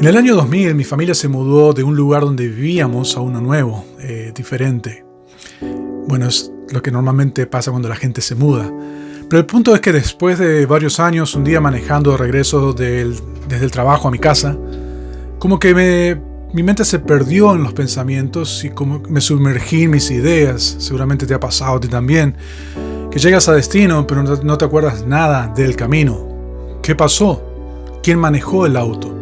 En el año 2000 mi familia se mudó de un lugar donde vivíamos a uno nuevo, diferente. Bueno, es lo que normalmente pasa cuando la gente se muda. Pero el punto es que después de varios años, un día manejando de regreso desde el trabajo a mi casa, como que mi mente se perdió en los pensamientos y como me sumergí en mis ideas. Seguramente te ha pasado a ti también, que llegas a destino pero no te acuerdas nada del camino. ¿Qué pasó? ¿Quién manejó el auto?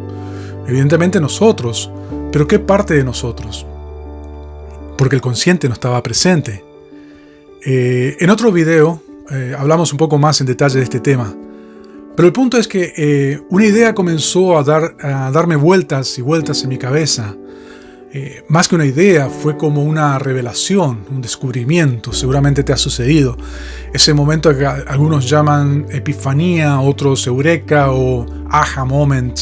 Evidentemente nosotros, pero ¿qué parte de nosotros? Porque el consciente no estaba presente. En otro video hablamos un poco más en detalle de este tema. Pero el punto es que una idea comenzó a darme vueltas y vueltas en mi cabeza. Más que una idea, fue como una revelación, un descubrimiento. Seguramente te ha sucedido. Ese momento que algunos llaman epifanía, otros eureka o aha moment.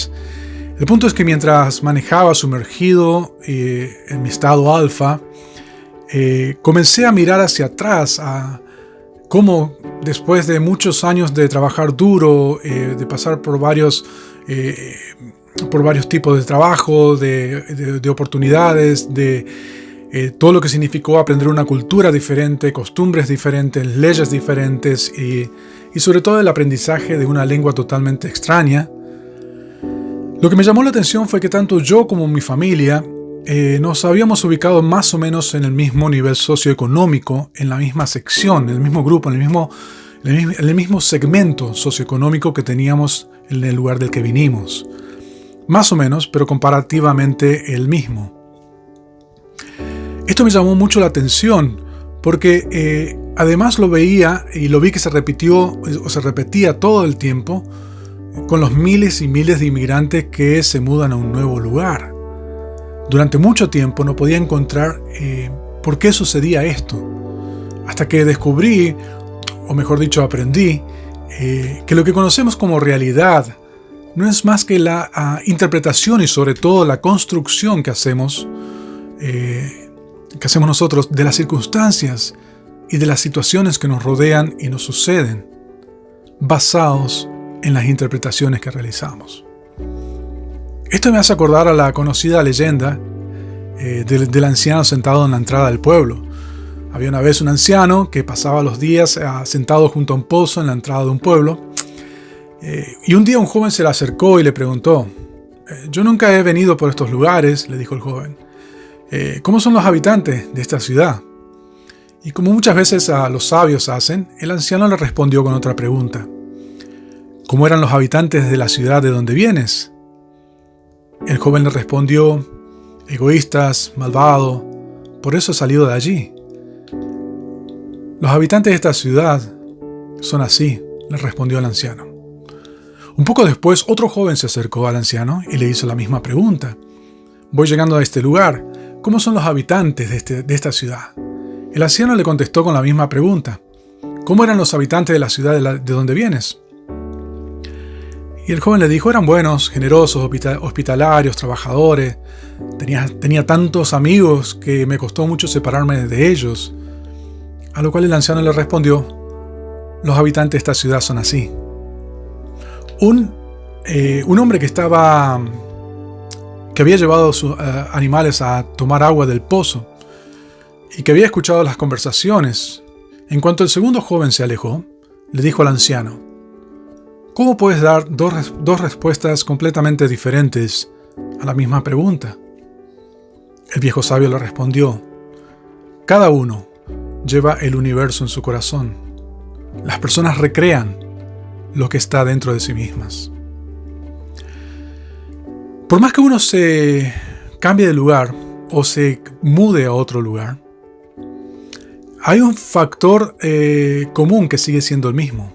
El punto es que mientras manejaba sumergido en mi estado alfa, comencé a mirar hacia atrás, a cómo después de muchos años de trabajar duro, de pasar por varios tipos de trabajo, de oportunidades, de todo lo que significó aprender una cultura diferente, costumbres diferentes, leyes diferentes y sobre todo el aprendizaje de una lengua totalmente extraña. Lo que me llamó la atención fue que tanto yo como mi familia nos habíamos ubicado más o menos en el mismo nivel socioeconómico, en la misma sección, en el mismo grupo, en el mismo segmento socioeconómico que teníamos en el lugar del que vinimos. Más o menos, pero comparativamente el mismo. Esto me llamó mucho la atención porque además lo veía y lo vi que se repetía todo el tiempo con los miles y miles de inmigrantes que se mudan a un nuevo lugar. Durante mucho tiempo no podía encontrar por qué sucedía esto, hasta que descubrí, o mejor dicho aprendí, que lo que conocemos como realidad no es más que la interpretación y sobre todo la construcción que hacemos nosotros de las circunstancias y de las situaciones que nos rodean y nos suceden, basados en las interpretaciones que realizamos. Esto me hace acordar a la conocida leyenda del anciano sentado en la entrada del pueblo. Había una vez un anciano que pasaba los días sentado junto a un pozo en la entrada de un pueblo, y un día un joven se le acercó y le preguntó: «Yo nunca he venido por estos lugares», le dijo el joven. «¿Cómo son los habitantes de esta ciudad?». Y como muchas veces los sabios hacen, el anciano le respondió con otra pregunta: «¿Cómo eran los habitantes de la ciudad de donde vienes?». El joven le respondió: «Egoístas, malvados, por eso he salido de allí». «Los habitantes de esta ciudad son así», le respondió el anciano. Un poco después, otro joven se acercó al anciano y le hizo la misma pregunta: «Voy llegando a este lugar, ¿cómo son los habitantes de esta ciudad?». El anciano le contestó con la misma pregunta: «¿Cómo eran los habitantes de la ciudad de donde vienes?». Y el joven le dijo: «Eran buenos, generosos, hospitalarios, trabajadores. Tenía tantos amigos que me costó mucho separarme de ellos». A lo cual el anciano le respondió: «Los habitantes de esta ciudad son así». Un hombre que había llevado a sus animales a tomar agua del pozo y que había escuchado las conversaciones, en cuanto el segundo joven se alejó, le dijo al anciano: «¿Cómo puedes dar dos respuestas completamente diferentes a la misma pregunta?». El viejo sabio le respondió: «Cada uno lleva el universo en su corazón. Las personas recrean lo que está dentro de sí mismas». Por más que uno se cambie de lugar o se mude a otro lugar, hay un factor común que sigue siendo el mismo.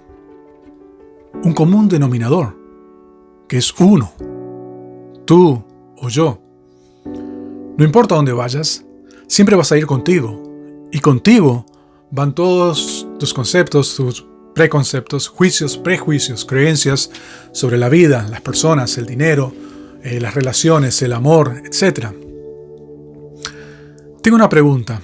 Un común denominador, que es uno. Tú o yo. No importa dónde vayas, siempre vas a ir contigo. Y contigo van todos tus conceptos, tus preconceptos, juicios, prejuicios, creencias sobre la vida, las personas, el dinero, las relaciones, el amor, etc. Tengo una pregunta.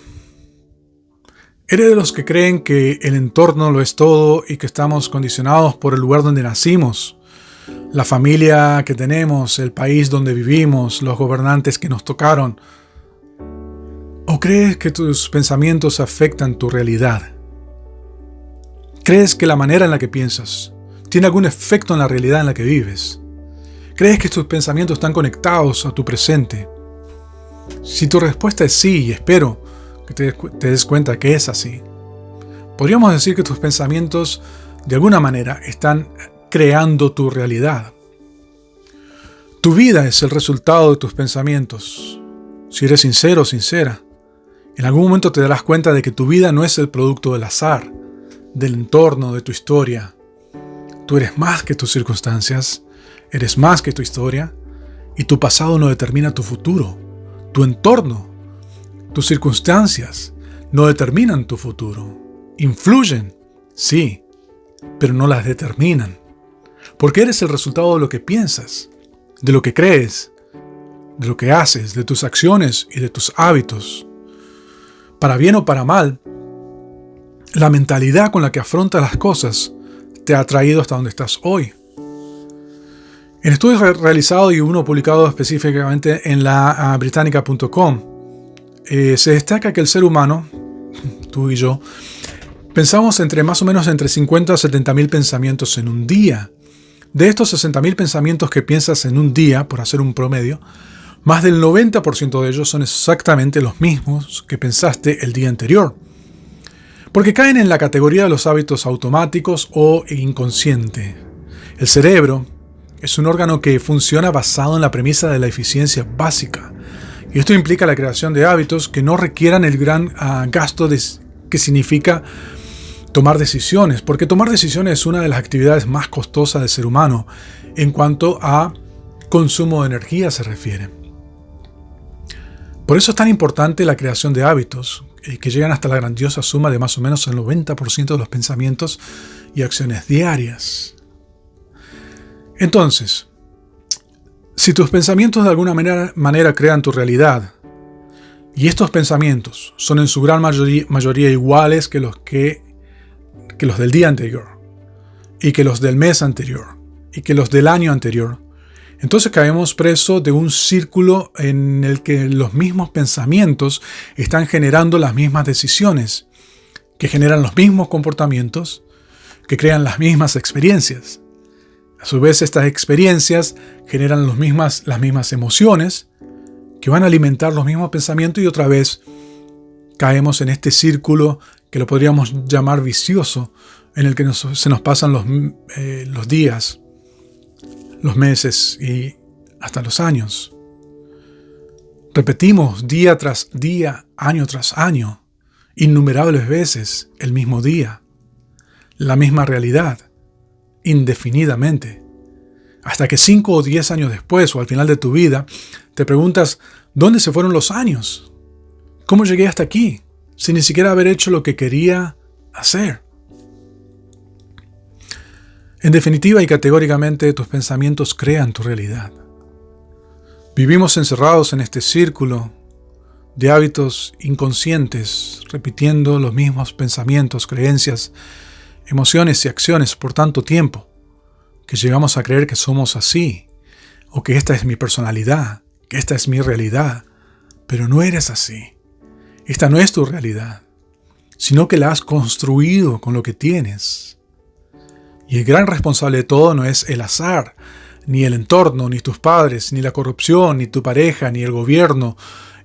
¿Eres de los que creen que el entorno lo es todo y que estamos condicionados por el lugar donde nacimos? la familia que tenemos, el país donde vivimos, los gobernantes que nos tocaron? ¿O crees que tus pensamientos afectan tu realidad? ¿Crees que la manera en la que piensas tiene algún efecto en la realidad en la que vives? ¿Crees que tus pensamientos están conectados a tu presente? Si tu respuesta es sí, y espero que te des cuenta que es así, podríamos decir que tus pensamientos de alguna manera están creando tu realidad. Tu vida es el resultado de tus pensamientos. Si eres sincero o sincera, en algún momento te darás cuenta de que tu vida no es el producto del azar, del entorno, de tu historia. Tú eres más que tus circunstancias, eres más que tu historia, y tu pasado no determina tu futuro. Tu entorno, tus circunstancias no determinan tu futuro. Influyen, sí, pero no las determinan. Porque eres el resultado de lo que piensas, de lo que crees, de lo que haces, de tus acciones y de tus hábitos. Para bien o para mal, la mentalidad con la que afrontas las cosas te ha traído hasta donde estás hoy. En estudios realizados y uno publicado específicamente en la británica.com, se destaca que el ser humano, tú y yo, pensamos más o menos entre 50 a 70 mil pensamientos en un día. De estos 60.000 pensamientos que piensas en un día, por hacer un promedio, más del 90% de ellos son exactamente los mismos que pensaste el día anterior. Porque caen en la categoría de los hábitos automáticos o inconsciente. El cerebro es un órgano que funciona basado en la premisa de la eficiencia básica. Y esto implica la creación de hábitos que no requieran el gran gasto que significa tomar decisiones, porque tomar decisiones es una de las actividades más costosas del ser humano en cuanto a consumo de energía se refiere. Por eso es tan importante la creación de hábitos, que llegan hasta la grandiosa suma de más o menos el 90% de los pensamientos y acciones diarias. Entonces, si tus pensamientos de alguna manera crean tu realidad, y estos pensamientos son en su gran mayoría iguales que los del día anterior, y que los del mes anterior, y que los del año anterior, entonces caemos presos de un círculo en el que los mismos pensamientos están generando las mismas decisiones, que generan los mismos comportamientos, que crean las mismas experiencias. A su vez, estas experiencias generan las mismas emociones, que van a alimentar los mismos pensamientos, y otra vez caemos en este círculo que lo podríamos llamar vicioso, en el que se nos pasan los días, los meses y hasta los años. Repetimos día tras día, año tras año, innumerables veces el mismo día, la misma realidad, indefinidamente, hasta que 5 o 10 años después o al final de tu vida te preguntas, ¿dónde se fueron los años? ¿Cómo llegué hasta aquí sin ni siquiera haber hecho lo que quería hacer? En definitiva y categóricamente, tus pensamientos crean tu realidad. Vivimos encerrados en este círculo de hábitos inconscientes, repitiendo los mismos pensamientos, creencias, emociones y acciones por tanto tiempo, que llegamos a creer que somos así, o que esta es mi personalidad, que esta es mi realidad. Pero no eres así. Esta no es tu realidad, sino que la has construido con lo que tienes. Y el gran responsable de todo no es el azar, ni el entorno, ni tus padres, ni la corrupción, ni tu pareja, ni el gobierno,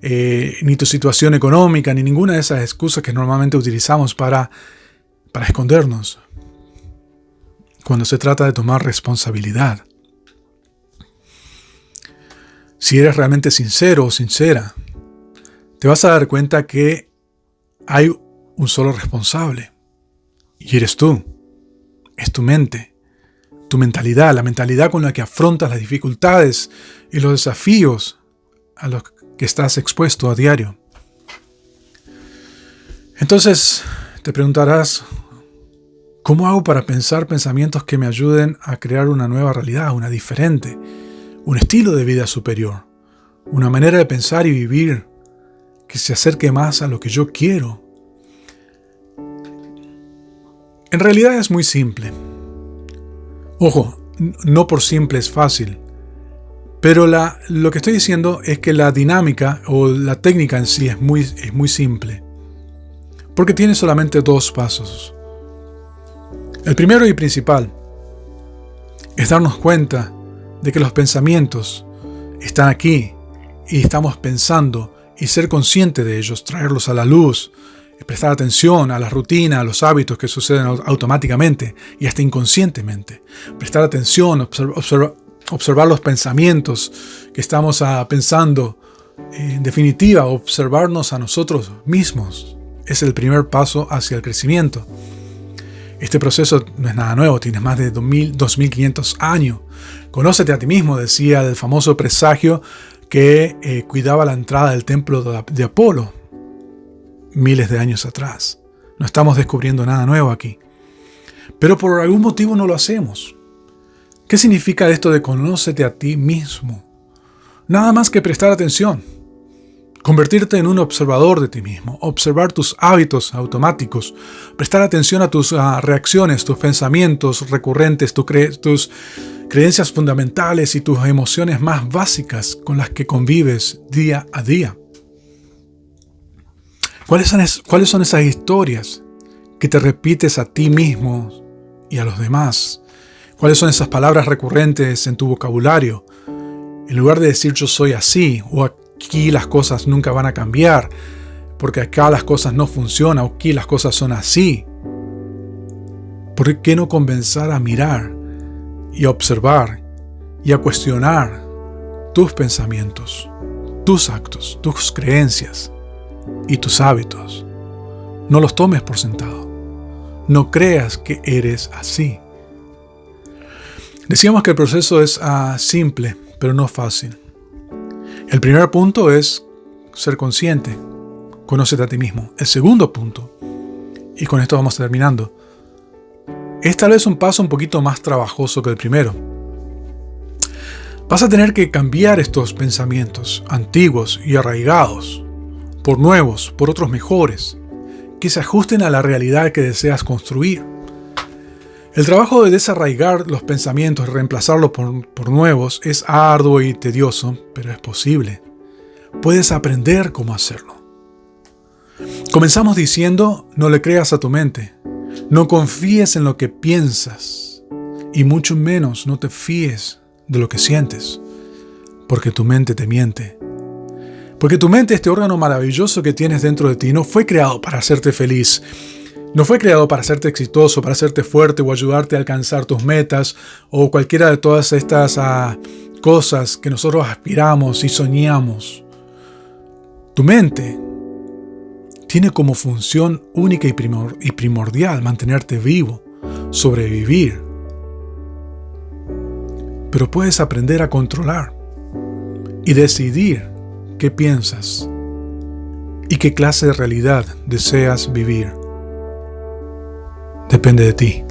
ni tu situación económica, ni ninguna de esas excusas que normalmente utilizamos para escondernos cuando se trata de tomar responsabilidad. Si eres realmente sincero o sincera, te vas a dar cuenta que hay un solo responsable, y eres tú. Es tu mente, tu mentalidad, la mentalidad con la que afrontas las dificultades y los desafíos a los que estás expuesto a diario. Entonces, te preguntarás, ¿cómo hago para pensar pensamientos que me ayuden a crear una nueva realidad, una diferente, un estilo de vida superior, una manera de pensar y vivir que se acerque más a lo que yo quiero? En realidad es muy simple. Ojo, no por simple es fácil. Pero lo que estoy diciendo es que la dinámica o la técnica en sí es muy simple. Porque tiene solamente 2 pasos. El primero y principal es darnos cuenta de que los pensamientos están aquí y estamos pensando y ser consciente de ellos, traerlos a la luz, prestar atención a la rutina, a los hábitos que suceden automáticamente y hasta inconscientemente. Prestar atención, observar los pensamientos que estamos pensando. En definitiva, observarnos a nosotros mismos es el primer paso hacia el crecimiento. Este proceso no es nada nuevo, tienes más de 2500 años. Conócete a ti mismo, decía el famoso presagio que cuidaba la entrada del templo de Apolo miles de años atrás. No estamos descubriendo nada nuevo aquí. Pero por algún motivo no lo hacemos. ¿Qué significa esto de conócete a ti mismo? Nada más que prestar atención. Convertirte en un observador de ti mismo. Observar tus hábitos automáticos. Prestar atención a tus reacciones, tus pensamientos recurrentes, tus creencias fundamentales y tus emociones más básicas con las que convives día a día. ¿Cuáles son esas historias que te repites a ti mismo y a los demás? ¿Cuáles son esas palabras recurrentes en tu vocabulario? En lugar de decir yo soy así, o aquí las cosas nunca van a cambiar, porque acá las cosas no funcionan, o aquí las cosas son así. ¿Por qué no comenzar a mirar y a observar y a cuestionar tus pensamientos, tus actos, tus creencias y tus hábitos? No los tomes por sentado. No creas que eres así. Decíamos que el proceso es simple, pero no fácil. El primer punto es ser consciente. Conócete a ti mismo. El segundo punto, y con esto vamos terminando, es tal vez un paso un poquito más trabajoso que el primero. Vas a tener que cambiar estos pensamientos antiguos y arraigados por nuevos, por otros mejores, que se ajusten a la realidad que deseas construir. El trabajo de desarraigar los pensamientos y reemplazarlos por nuevos es arduo y tedioso, pero es posible. Puedes aprender cómo hacerlo. Comenzamos diciendo, no le creas a tu mente, no confíes en lo que piensas y mucho menos no te fíes de lo que sientes, porque tu mente te miente. Porque tu mente, este órgano maravilloso que tienes dentro de ti, no fue creado para hacerte feliz. No fue creado para hacerte exitoso, para hacerte fuerte o ayudarte a alcanzar tus metas o cualquiera de todas estas cosas que nosotros aspiramos y soñamos. Tu mente tiene como función única y primordial mantenerte vivo, sobrevivir. Pero puedes aprender a controlar y decidir qué piensas y qué clase de realidad deseas vivir. Depende de ti.